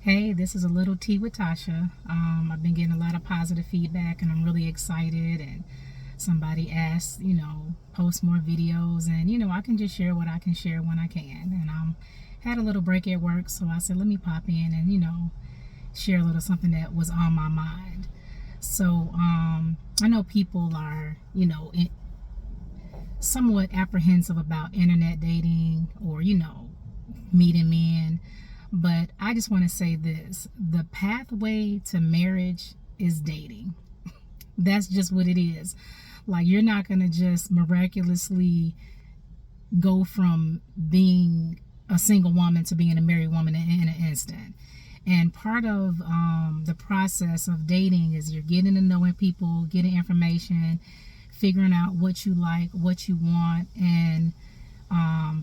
Hey, this is a little tea with Tasha. I've been getting a lot of positive feedback and I'm really excited. And somebody asked, post more videos. And, I can just share what I can share when I can. And had a little break at work. So I said, let me pop in and, share a little something that was on my mind. So I know people are, somewhat apprehensive about internet dating or, meeting men. But I just want to say this: the pathway to marriage is dating. That's just what it is. Like, you're not going to just miraculously go from being a single woman to being a married woman in an instant. And part of the process of dating is you're getting to knowing people, getting information, figuring out what you like, what you want, and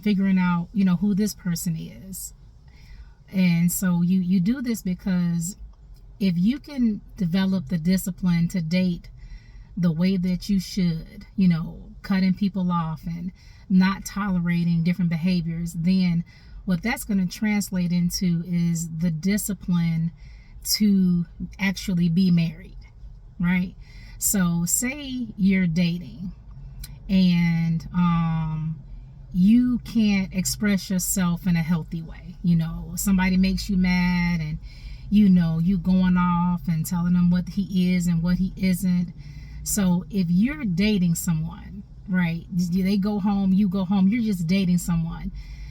figuring out, who this person is. And so you do this because if you can develop the discipline to date the way that you should, cutting people off and not tolerating different behaviors, then what that's going to translate into is the discipline to actually be married, right? So say you're dating and you can't express yourself in a healthy way. Somebody makes you mad and you going off and telling them what he is and what he isn't. So if you're dating someone, right, they go home, you go home, you're just dating someone.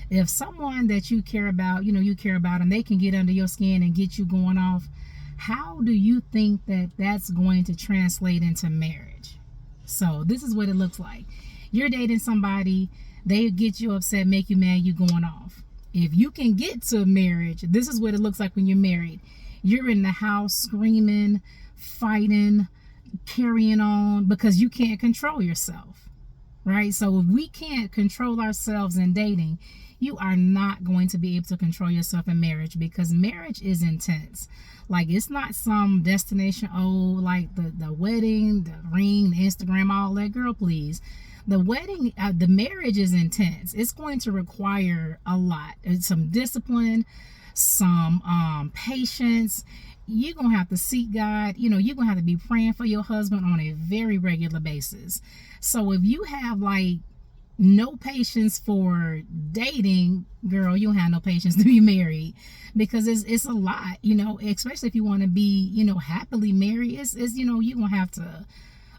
If someone that you care about, you care about, and they can get under your skin and get you going off, how do you think that that's going to translate into marriage? So this is what it looks like. You're dating somebody, they get you upset, make you mad, you going off. If you can get to marriage, this is what it looks like when you're married. You're in the house screaming, fighting, carrying on because you can't control yourself, right? So if we can't control ourselves in dating, you are not going to be able to control yourself in marriage, because marriage is intense. Like, it's not some destination, like the wedding, the ring, the Instagram, all that. Girl, please. The wedding, the marriage is intense. It's going to require a lot. It's some discipline, some patience. You're going to have to seek God. You're going to have to be praying for your husband on a very regular basis. So if you have like no patience for dating, girl, you don't have no patience to be married, because it's a lot, especially if you want to be, happily married. It's you're going to have to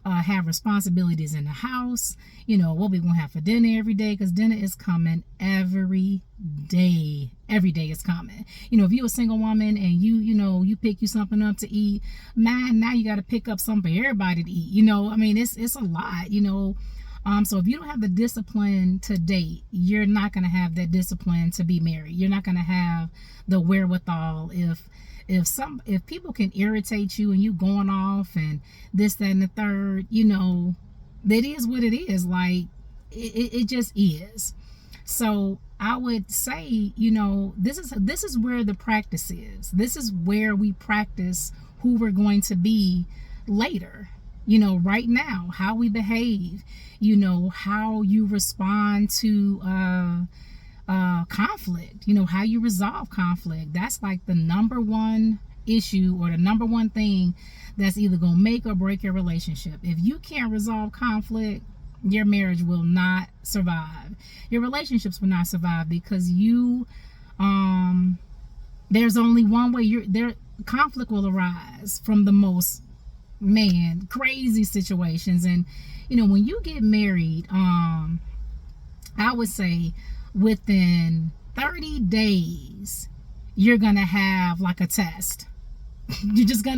have responsibilities in the house, what we gonna have for dinner every day, because dinner is coming every day. Every day is coming. If you're a single woman and you pick you something up to eat, man, now you got to pick up something for everybody to eat. It's a lot. So if you don't have the discipline to date, you're not going to have that discipline to be married. You're not going to have the wherewithal. If people can irritate you and you going off and this, that, and the third, that is what it is. Like, it just is. So I would say, this is where the practice is. This is where we practice who we're going to be later. Right now, how we behave, how you respond to conflict, how you resolve conflict. That's like the number one issue, or the number one thing that's either going to make or break your relationship. If you can't resolve conflict, your marriage will not survive. Your relationships will not survive, because there's only one way. Conflict will arise from the most crazy situations. And when you get married, I would say within 30 days you're gonna have like a test.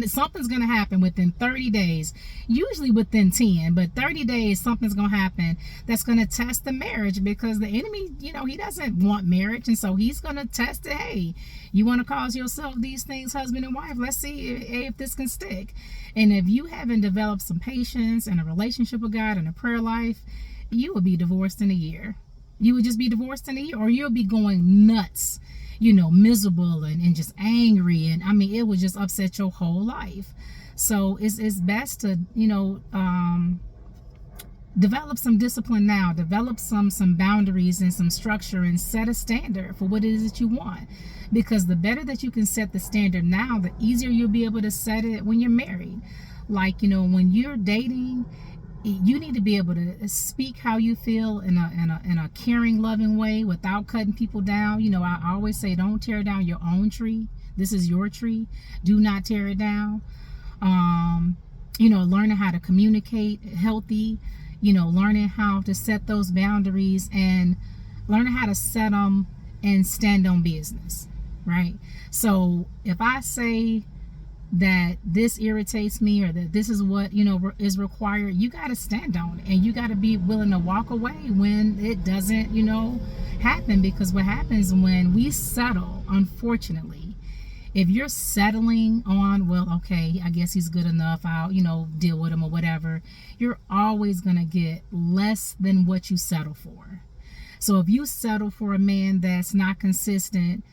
Something's gonna happen within 30 days, usually within 10, but 30 days something's gonna happen that's gonna test the marriage, because the enemy, he doesn't want marriage, and so he's gonna test it. Hey, you want to cause yourself these things, husband and wife? Let's see if this can stick. And if you haven't developed some patience and a relationship with God and a prayer life, you will be divorced in a year. You would just be divorced in a year, or you'll be going nuts, miserable and just angry. And I mean, it would just upset your whole life. So it's best to, develop some discipline now, develop some boundaries and some structure, and set a standard for what it is that you want. Because the better that you can set the standard now, the easier you'll be able to set it when you're married. Like, when you're dating, you need to be able to speak how you feel in a caring, loving way without cutting people down. I always say, don't tear down your own tree. This is your tree. Do not tear it down. Learning how to communicate healthy, learning how to set those boundaries and learning how to set them and stand on business, right? So if I say that this irritates me, or that this is what, is required, you got to stand on it, and you got to be willing to walk away when it doesn't, happen. Because what happens when we settle, unfortunately, if you're settling on, well, okay, I guess he's good enough, I'll, deal with him or whatever, you're always going to get less than what you settle for. So if you settle for a man that's not consistent,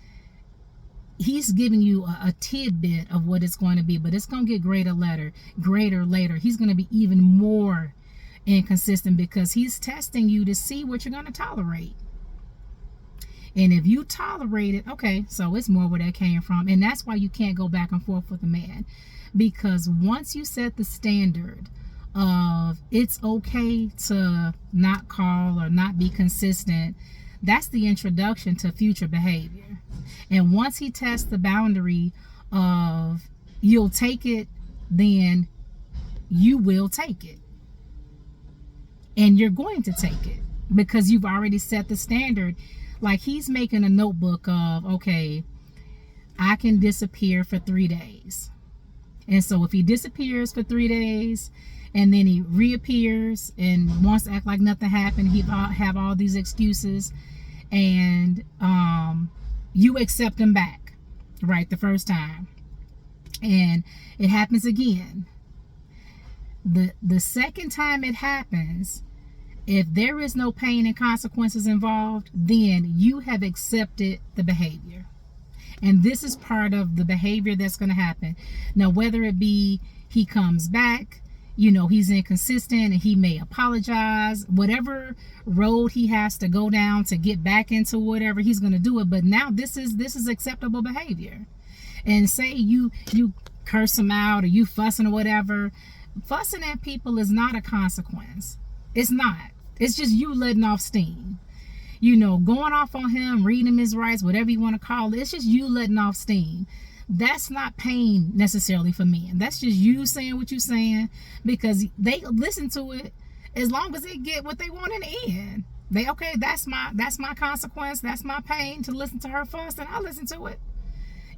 he's giving you a tidbit of what it's going to be, but it's going to get greater later. He's going to be even more inconsistent because he's testing you to see what you're going to tolerate. And if you tolerate it, okay, so it's more where that came from. And that's why you can't go back and forth with a man. Because once you set the standard of it's okay to not call or not be consistent, that's the introduction to future behavior. And once he tests the boundary of you'll take it, then you will take it. And you're going to take it because you've already set the standard. Like, he's making a notebook of, okay, I can disappear for 3 days. And so if he disappears for 3 days and then he reappears and wants to act like nothing happened, he have all these excuses, and you accept him back, right, the first time, and it happens again. The second time it happens, if there is no pain and consequences involved, then you have accepted the behavior. And this is part of the behavior that's going to happen. Now, whether it be he comes back, he's inconsistent and he may apologize, whatever road he has to go down to get back into whatever, he's going to do it. But now this is acceptable behavior. And say you curse him out or you fussing or whatever, fussing at people is not a consequence. It's not. It's just you letting off steam. Going off on him, reading him his rights, whatever you want to call it. It's just you letting off steam. That's not pain necessarily for men. That's just you saying what you're saying because they listen to it as long as they get what they want in the end. Okay, that's my consequence. That's my pain to listen to her fuss, and I'll listen to it.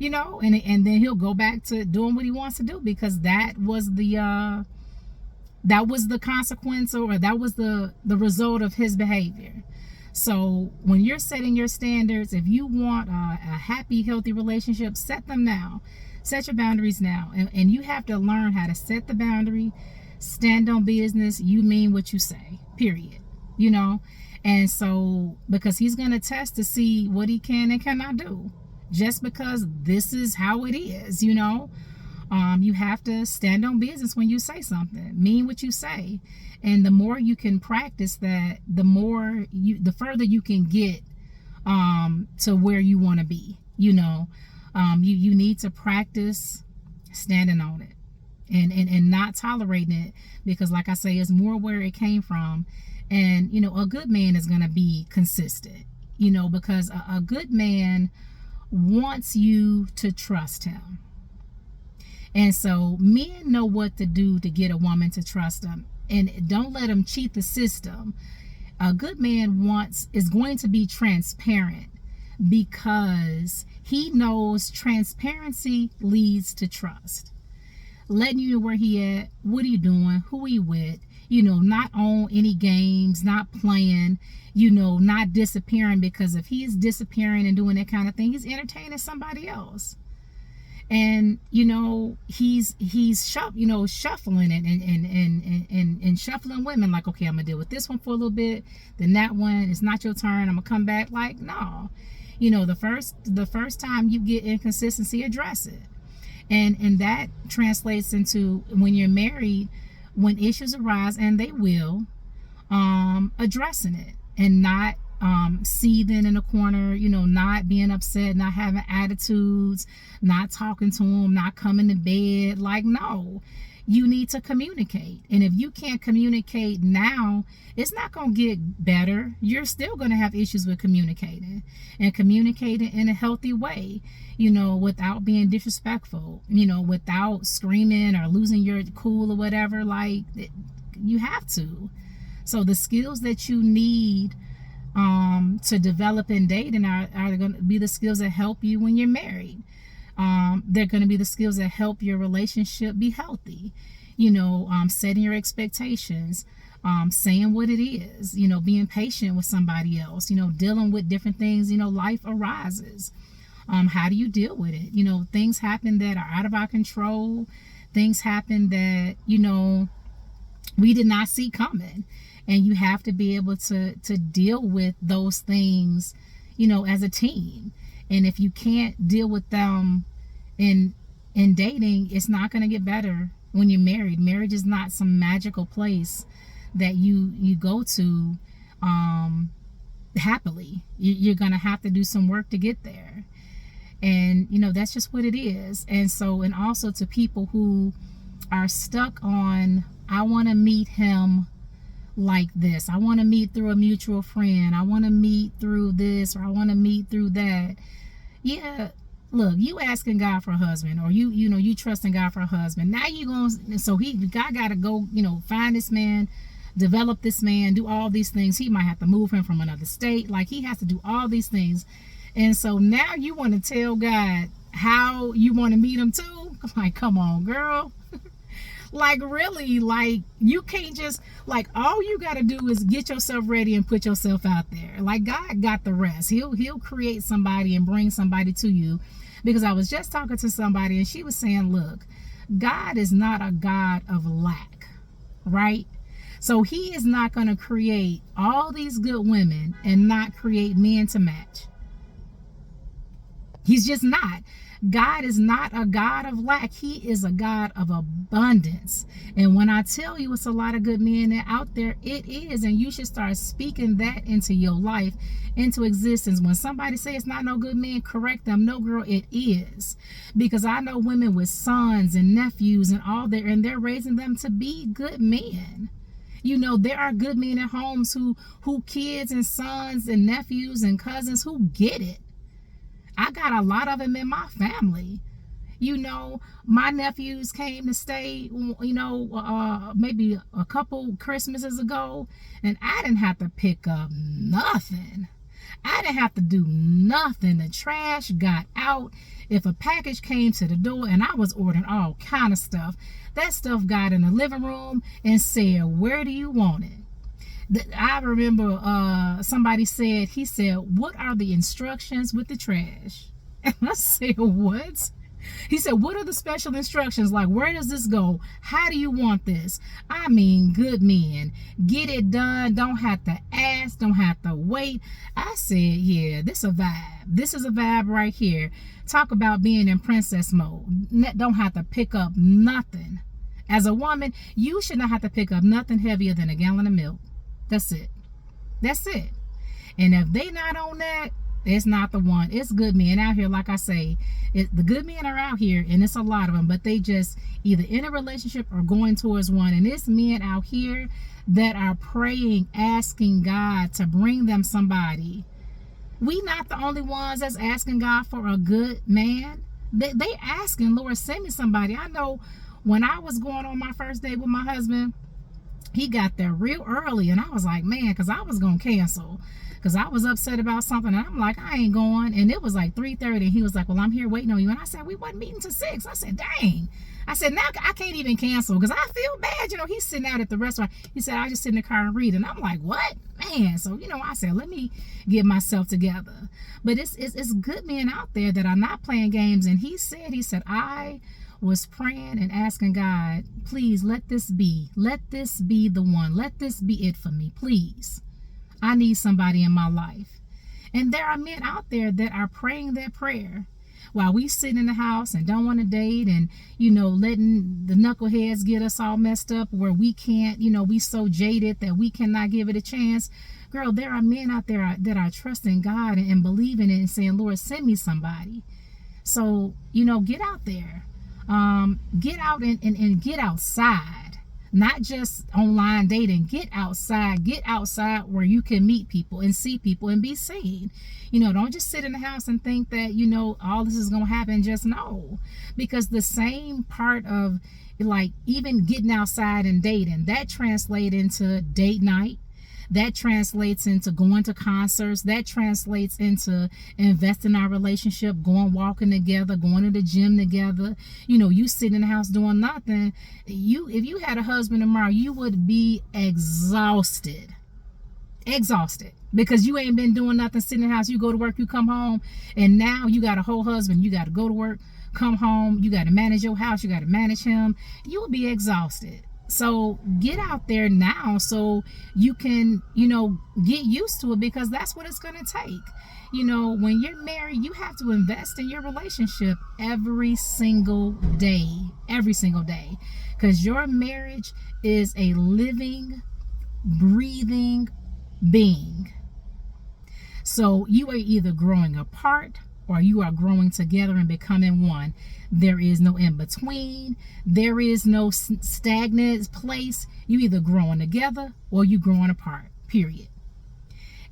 And then he'll go back to doing what he wants to do because that was the consequence, or that was the result of his behavior. So when you're setting your standards, if you want a happy, healthy relationship, set them now. Set your boundaries now. And you have to learn how to set the boundary, stand on business. You mean what you say, period. And so, because he's going to test to see what he can and cannot do. Just because this is how it is, you have to stand on business when you say something. Mean what you say. And the more you can practice that, the further you can get to where you want to be. You need to practice standing on it and not tolerating it, because like I say, it's more where it came from. And a good man is going to be consistent, because a good man wants you to trust him. And so men know what to do to get a woman to trust them, and don't let them cheat the system. A good man is going to be transparent because he knows transparency leads to trust. Letting you know where he at, what are you doing, who he with, not on any games, not playing, not disappearing, because if he is disappearing and doing that kind of thing, he's entertaining somebody else. And he's shuffling it and shuffling women, like, okay, I'm gonna deal with this one for a little bit, then that one, it's not your turn, I'm gonna come back. Like, no, the first time you get inconsistency, address it. And that translates into when you're married, when issues arise, and they will, addressing it and not seething in a corner, not being upset, not having attitudes, not talking to them, not coming to bed. Like, no, you need to communicate. And if you can't communicate now, it's not going to get better. You're still going to have issues with communicating, and communicating in a healthy way, without being disrespectful, without screaming or losing your cool or whatever. Like, you have to. So the skills that you need to develop in dating are going to be the skills that help you when you're married. They're going to be the skills that help your relationship be healthy. Setting your expectations, saying what it is, being patient with somebody else, dealing with different things, life arises. How do you deal with it? Things happen that are out of our control. Things happen that, we did not see coming. And you have to be able to deal with those things, as a team. And if you can't deal with them in dating, it's not going to get better when you're married. Marriage is not some magical place that you go to happily. You're going to have to do some work to get there. And, that's just what it is. And so, and also to people who are stuck on, I want to meet him like this. I want to meet through a mutual friend. I want to meet through this, or I want to meet through that. Yeah, look, you asking God for a husband, or you trusting God for a husband. Now you going, so God got to go, find this man, develop this man, do all these things. He might have to move him from another state. Like, he has to do all these things. And so now you want to tell God how you want to meet him too? Like, come on, girl. Like, really, like, you can't just, like, all you got to do is get yourself ready and put yourself out there. Like, God got the rest. He'll create somebody and bring somebody to you. Because I was just talking to somebody and she was saying, look, God is not a God of lack, right? So he is not going to create all these good women and not create men to match. He's just not. God is not a God of lack. He is a God of abundance. And when I tell you it's a lot of good men out there, it is. And you should start speaking that into your life, into existence. When somebody says it's not no good men, correct them. No, girl, it is. Because I know women with sons and nephews and all there, and they're raising them to be good men. There are good men at homes who kids and sons and nephews and cousins who get it. I got a lot of them in my family. My nephews came to stay, maybe a couple Christmases ago, and I didn't have to pick up nothing. I didn't have to do nothing. The trash got out. If a package came to the door, and I was ordering all kind of stuff, that stuff got in the living room and said, where do you want it? I remember somebody said, he said, what are the instructions with the trash? And I said, what? He said, what are the special instructions? Like, where does this go? How do you want this? I mean, good men. Get it done. Don't have to ask. Don't have to wait. I said, yeah, this is a vibe. This is a vibe right here. Talk about being in princess mode. Don't have to pick up nothing. As a woman, you should not have to pick up nothing heavier than a gallon of milk. That's it. That's it. And if they not on that, it's not the one. It's good men out here. Like I say, the good men are out here, and it's a lot of them, but they just either in a relationship or going towards one. And it's men out here that are praying, asking God to bring them somebody. We not the only ones that's asking God for a good man. They asking, Lord, send me somebody. I know when I was going on my first date with my husband, he got there real early, and I was like, man, because I was going to cancel because I was upset about something, and I'm like, I ain't going. And it was like 3:30, and he was like, well, I'm here waiting on you. And I said, we wasn't meeting till 6. I said, dang. I said, now I can't even cancel because I feel bad. He's sitting out at the restaurant. He said, I just sit in the car and read. And I'm like, what? Man. So, I said, let me get myself together. But it's good men out there that are not playing games. And he said, I was praying and asking God, please let this be the one. Let this be it for me, please. I need somebody in my life. And there are men out there that are praying that prayer, while we sit in the house and don't want to date, and letting the knuckleheads get us all messed up where we can't, we so jaded that we cannot give it a chance. Girl, there are men out there that are trusting God and believing it and saying, Lord, send me somebody. So, get out there. Get out and get outside. Not just online dating. Get outside. Get outside where you can meet people and see people and be seen. Don't just sit in the house and think that, all this is going to happen. Just no. Because the same part of, like, even getting outside and dating, that translates into date night. That translates into going to concerts. That translates into investing in our relationship, going walking together, going to the gym together. You sit in the house doing nothing. If you had a husband tomorrow, you would be exhausted. Because you ain't been doing nothing, sitting in the house. You go to work, you come home, and now you got a whole husband. You got to go to work, come home. You got to manage your house. You got to manage him. You will be exhausted. So get out there now so you can, get used to it, because that's what it's going to take. When you're married, you have to invest in your relationship every single day, because your marriage is a living, breathing being. So you are either growing apart or you are growing together and becoming one. There is no in between. There is no stagnant place. You either growing together or you growing apart, period.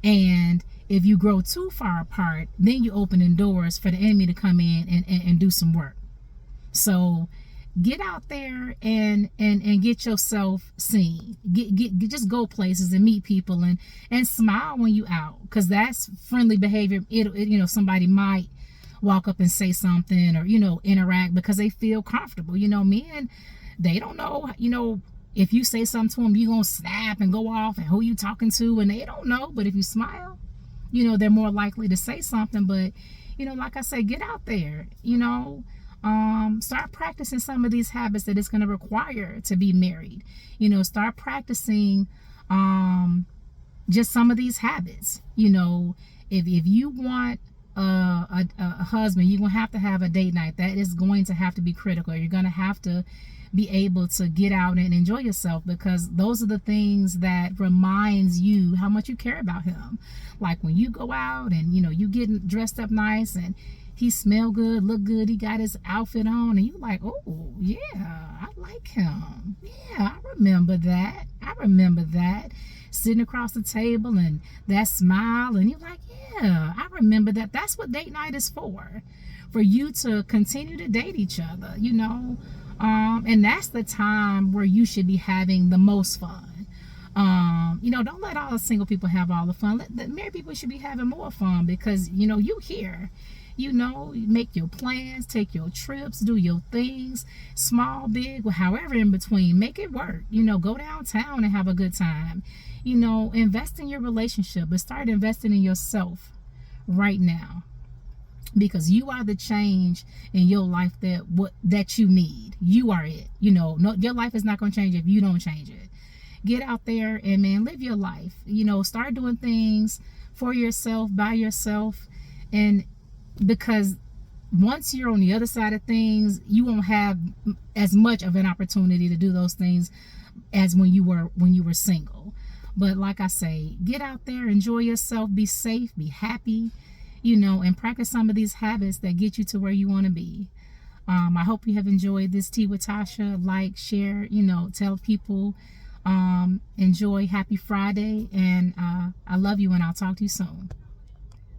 And if you grow too far apart, then you're opening doors for the enemy to come in and do some work. So get out there and get yourself seen. Just go places and meet people and smile when you out, because that's friendly behavior. Somebody might walk up and say something or interact because they feel comfortable. Men, they don't know, if you say something to them, you gonna snap and go off, and who you talking to, and they don't know. But if you smile, they're more likely to say something. But like I say, get out there. Start practicing some of these habits that it's going to require to be married. Start practicing just some of these habits. If you want a husband, you're going to have a date night. That is going to have to be critical. You're going to have to be able to get out and enjoy yourself, because those are the things that reminds you how much you care about him. Like when you go out and you getting dressed up nice and he smell good, look good, he got his outfit on, and you like, oh yeah, I like him. Yeah, I remember that. Sitting across the table and that smile, and you're like, yeah, I remember that. That's what date night is for you to continue to date each other, and that's the time where you should be having the most fun. Don't let all the single people have all the fun. The married people should be having more fun, because you here. Make your plans, take your trips, do your things, small, big, however in between, make it work. Go downtown and have a good time. Invest in your relationship, but start investing in yourself right now, because you are the change in your life that you need. You are it. Your life is not going to change if you don't change it. Get out there and, man, live your life. Start doing things for yourself, by yourself, and because once you're on the other side of things, you won't have as much of an opportunity to do those things as when you were single. But like I say, get out there, enjoy yourself, be safe, be happy, and practice some of these habits that get you to where you want to be. I hope you have enjoyed this Tea with Tasha. Like, share, tell people. Enjoy. Happy Friday, and I love you, and I'll talk to you soon.